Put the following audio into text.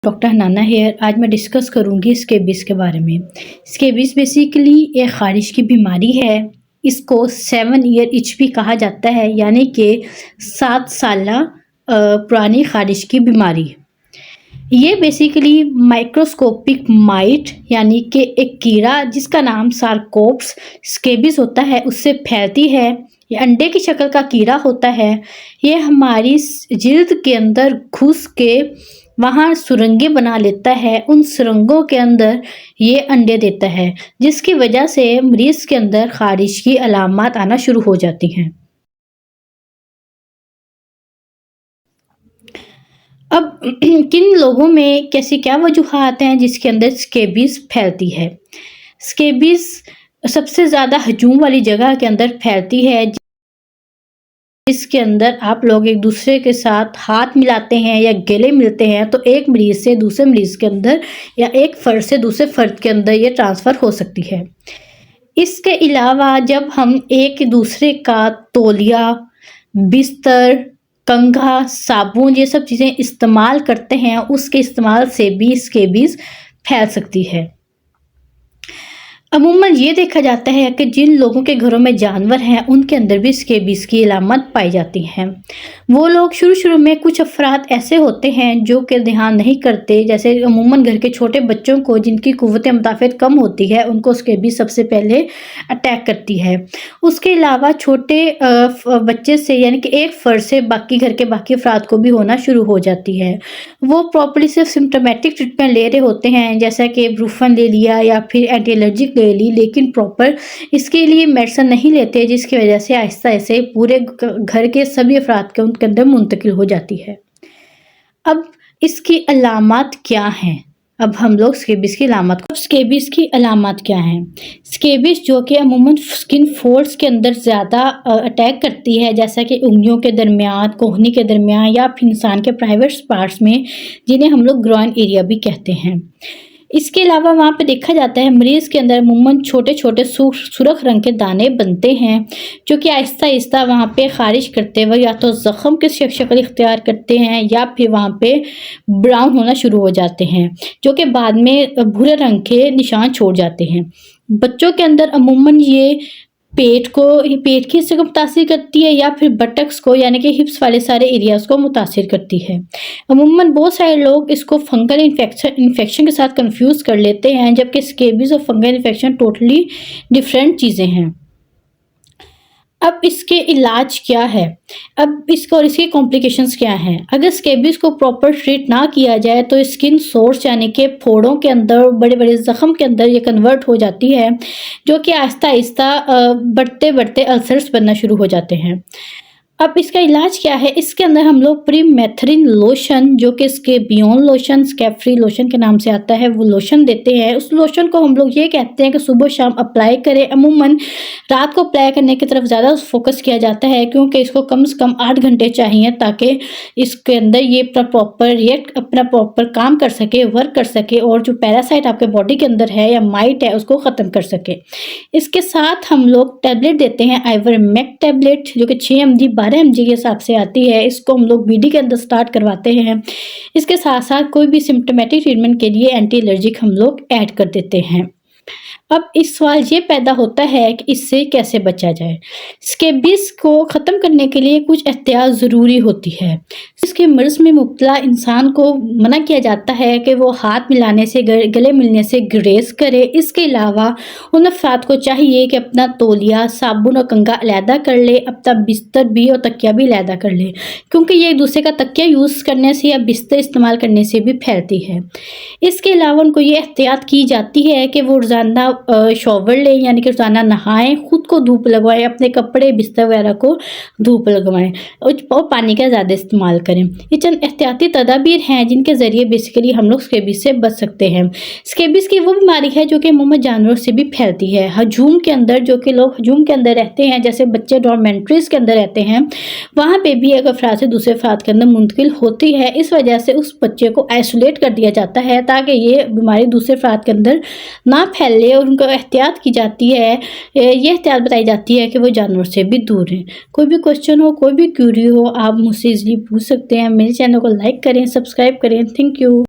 Doctor हनाना hair. आज मैं discuss करूंगी स्केबिस के बारे में। स्केबिस बेसिकली एक खारिश की बीमारी है। इसको 7 ईयर इच भी कहा जाता है, यानी कि 7 साल पुरानी खारिश की बीमारी। ये बेसिकली माइक्रोस्कोपिक माइट यानी कि एक कीड़ा जिसका नाम सार्कोप्स स्केबिस होता है उससे फैलती है। ये अंडे की शक्ल का कीड़ा होता है। ये हमारी जिल्द के अंदर घुस के वहाँ सुरंगें बना लेता है। उन सुरंगों के अंदर ये अंडे देता है, जिसकी वजह से मरीज के अंदर खारिश की अलामत आना शुरू हो जाती हैं। अब किन लोगों में कैसी क्या वजूहात हैं जिसके अंदर स्केबिस फैलती है। स्केबिस सबसे ज़्यादा हजूम वाली जगह के अंदर फैलती है, जिसके अंदर आप लोग एक दूसरे के साथ हाथ मिलाते हैं या गले मिलते हैं तो एक मरीज से दूसरे मरीज के अंदर या एक फर्द से दूसरे फर्द के अंदर ये ट्रांसफ़र हो सकती है। इसके अलावा जब हम एक दूसरे का तौलिया, बिस्तर, कंघा, साबुन ये सब चीज़ें इस्तेमाल करते हैं, उसके इस्तेमाल से भी स्केबिस फैल सकती है। अमूमन ये देखा जाता है कि जिन लोगों के घरों में जानवर हैं उनके अंदर भी स्केबिस की अलामत पाई जाती हैं। वो लोग शुरू में कुछ अफराद ऐसे होते हैं जो कि ध्यान नहीं करते, जैसे अमूमन घर के छोटे बच्चों को जिनकी कुव्वत मुदाफ़त कम होती है उनको स्केबिस सबसे पहले अटैक करती है। उसके अलावा छोटे बच्चे से यानी कि एक फर्द से बाकी घर के बाकी अफराद को भी होना शुरू हो जाती है। वो प्रॉपर्ली सिर्फ सिम्टोमेटिक ट्रीटमेंट ले रहे होते हैं, जैसा कि ब्रूफन ले लिया या फिर एंटी एलर्जिक ले ली, लेकिन प्रॉपर इसके लिए मेडिसिन नहीं लेते, जिसकी वजह से आहिस्ता आहिस्ता पूरे घर के सभी अफराद के उनके अंदर मुंतकिल हो जाती है। अब इसकी अलामत क्या हैं? अब हम लोग स्केबिस की अलामत क्या हैं? स्केबिस जो कि अमूमन स्किन फोल्ड्स के अंदर ज़्यादा अटैक करती है, जैसा कि उंगलियों के दरमियान, कोहनी के दरमियान या फिर इंसान के प्राइवेट पार्ट्स में, जिन्हें हम लोग ग्रॉइन एरिया भी कहते हैं। इसके अलावा वहाँ पे देखा जाता है मरीज़ के अंदर अमूमन छोटे छोटे सुर्ख रंग के दाने बनते हैं, जो कि आहिस्ता आहिस्ता वहाँ पे खारिश करते हुए या तो ज़ख़म की शक्ल इख्तियार करते हैं या फिर वहाँ पे ब्राउन होना शुरू हो जाते हैं, जो कि बाद में भूरे रंग के निशान छोड़ जाते हैं। बच्चों के अंदर अमूमन ये पेट की हिस्से को मुतासिर करती है या फिर बटक्स को यानी कि हिप्स वाले सारे एरियाज़ को मुतासिर करती है। अमूमन बहुत सारे लोग इसको फंगल इन्फेक्शन के साथ कंफ्यूज कर लेते हैं, जबकि स्केबिस और फंगल इन्फेक्शन टोटली डिफरेंट चीज़ें हैं। अब इसके इलाज क्या है? अब इसकी कॉम्प्लिकेशंस क्या हैं? अगर स्केबिस को प्रॉपर ट्रीट ना किया जाए तो स्किन सोर्स यानी कि फोड़ों के अंदर, बड़े बड़े ज़ख़म के अंदर ये कन्वर्ट हो जाती है, जो कि आहिस्ता आहिस्ता बढ़ते बढ़ते अल्सर्स बनना शुरू हो जाते हैं। अब इसका इलाज क्या है? इसके अंदर हम लोग प्रीमेथरिन लोशन, जो कि स्केबियोन लोशन, स्कैब फ्री लोशन के नाम से आता है, वो लोशन देते हैं। उस लोशन को हम लोग ये कहते हैं कि सुबह शाम अप्लाई करें। अमूमन रात को अप्लाई करने की तरफ ज़्यादा फोकस किया जाता है, क्योंकि इसको कम से कम 8 घंटे चाहिए ताकि इसके अंदर ये अपना प्रॉपर काम कर सके, वर्क कर सके और जो पैरासाइट आपके बॉडी के अंदर है या माइट है उसको ख़त्म कर सके। इसके साथ हम लोग टैबलेट देते हैं, आइवरमेक्ट टैबलेट, जो कि 6 mg 12 mg के हिसाब से आती है। इसको हम लोग बीडी के अंदर स्टार्ट करवाते हैं। इसके साथ साथ कोई भी सिम्टोमेटिक ट्रीटमेंट के लिए एंटी एलर्जिक हम लोग ऐड कर देते हैं। अब इस सवाल ये पैदा होता है कि इससे कैसे बचा जाए। स्केबिस को ख़त्म करने के लिए कुछ एहतियात ज़रूरी होती है। इसके मर्ज़ में मुब्तला इंसान को मना किया जाता है कि वो हाथ मिलाने से, गले मिलने से गुरेज करे। इसके अलावा उन अफराद को चाहिए कि अपना तौलिया, साबुन और कंघा अलहदा कर ले, अपना बिस्तर भी और तकिया भी अलहदा कर ले, क्योंकि ये एक दूसरे का तकिया यूज़ करने से या बिस्तर इस्तेमाल करने से भी फैलती है। इसके अलावा उनको ये एहतियात की जाती है कि वो रोज़ाना शॉवर लें, यानी कि रोज़ाना नहाएं, खुद को धूप लगवाएं, अपने कपड़े बिस्तर वगैरह को धूप लगवाएं और पानी का ज़्यादा इस्तेमाल करें। ये चंद एहतियाती तदाबीर हैं जिनके ज़रिए बेसिकली हम लोग स्केबिस से बच सकते हैं। स्केबिस की वो बीमारी है जो कि अमूमन जानवरों से भी फैलती है। हजूम के अंदर, जो कि लोग हजूम के अंदर रहते हैं, जैसे बच्चे डॉर्मेंट्रीज के अंदर रहते हैं, वहाँ पर भी एक अफराद से दूसरे अफराद के अंदर मुंतकिल होती है। इस वजह से उस बच्चे को आइसोलेट कर दिया जाता है ताकि ये बीमारी दूसरे अफराद के अंदर ना फैले, और उनको एहतियात की जाती है, ये एहतियात बताई जाती है कि वो जानवर से भी दूर रहें। कोई भी क्वेश्चन हो, कोई भी क्यूरी हो, आप मुझसे इजीली पूछ सकते हैं। मेरे चैनल को लाइक करें, सब्सक्राइब करें। Thank you.